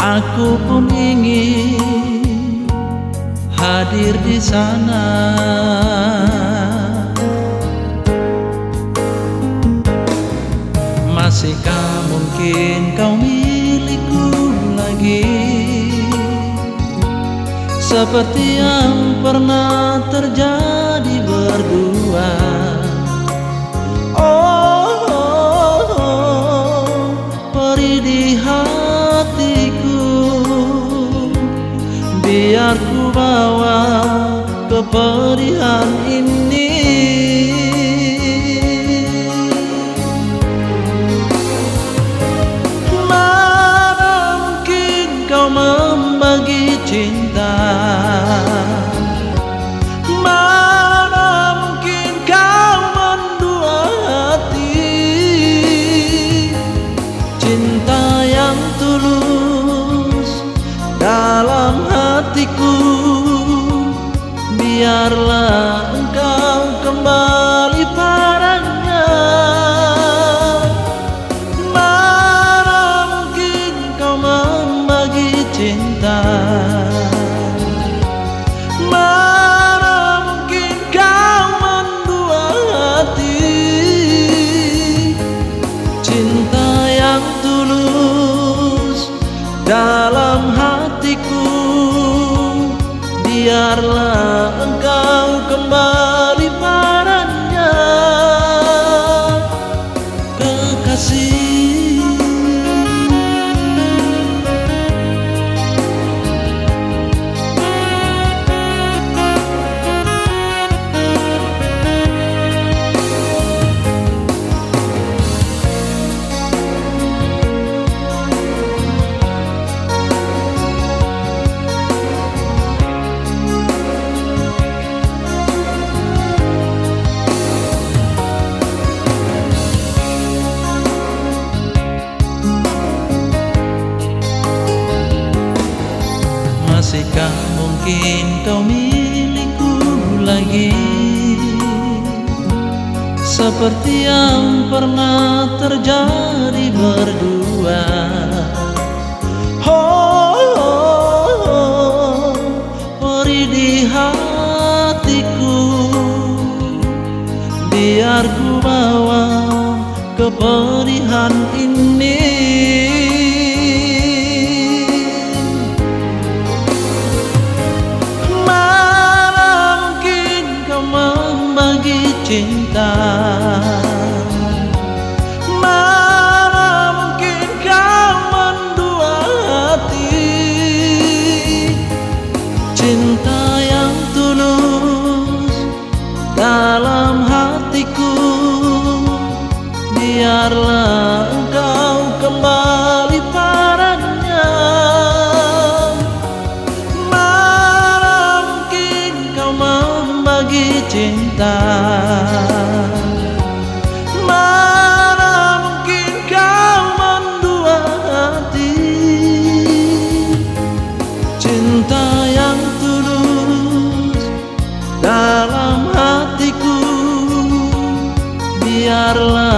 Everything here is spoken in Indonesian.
Aku pun ingin hadir di sana. Masihkah mungkin kau milikku lagi, seperti yang pernah terjadi berdua? Oh, peri di hatiku, biar ku bawa keperihan ini. Mana mungkin kau membagi cinta, mana mungkin kau mendua hati. Cinta yang tulus dalam hatiku, biarlah engkau kembali padanya. Mana mungkin kau membagi cinta, mana mungkin kau mendua hati. Cinta yang tulus dalam hatiku, biarlah engkau kembali padanya, kekasih. Masihkah mungkin kau milikku lagi, seperti yang pernah terjadi berdua? Oh, peri di hatiku, biar ku bawa keperihan ini. Cinta, mana mungkin kau mendua hati. Cinta yang tulus dalam hatiku, biarlah engkau kembali padanya. Mana mungkin kau membagi cinta, mana mungkin kau mendua hati. Cinta yang tulus dalam hatiku, biarlah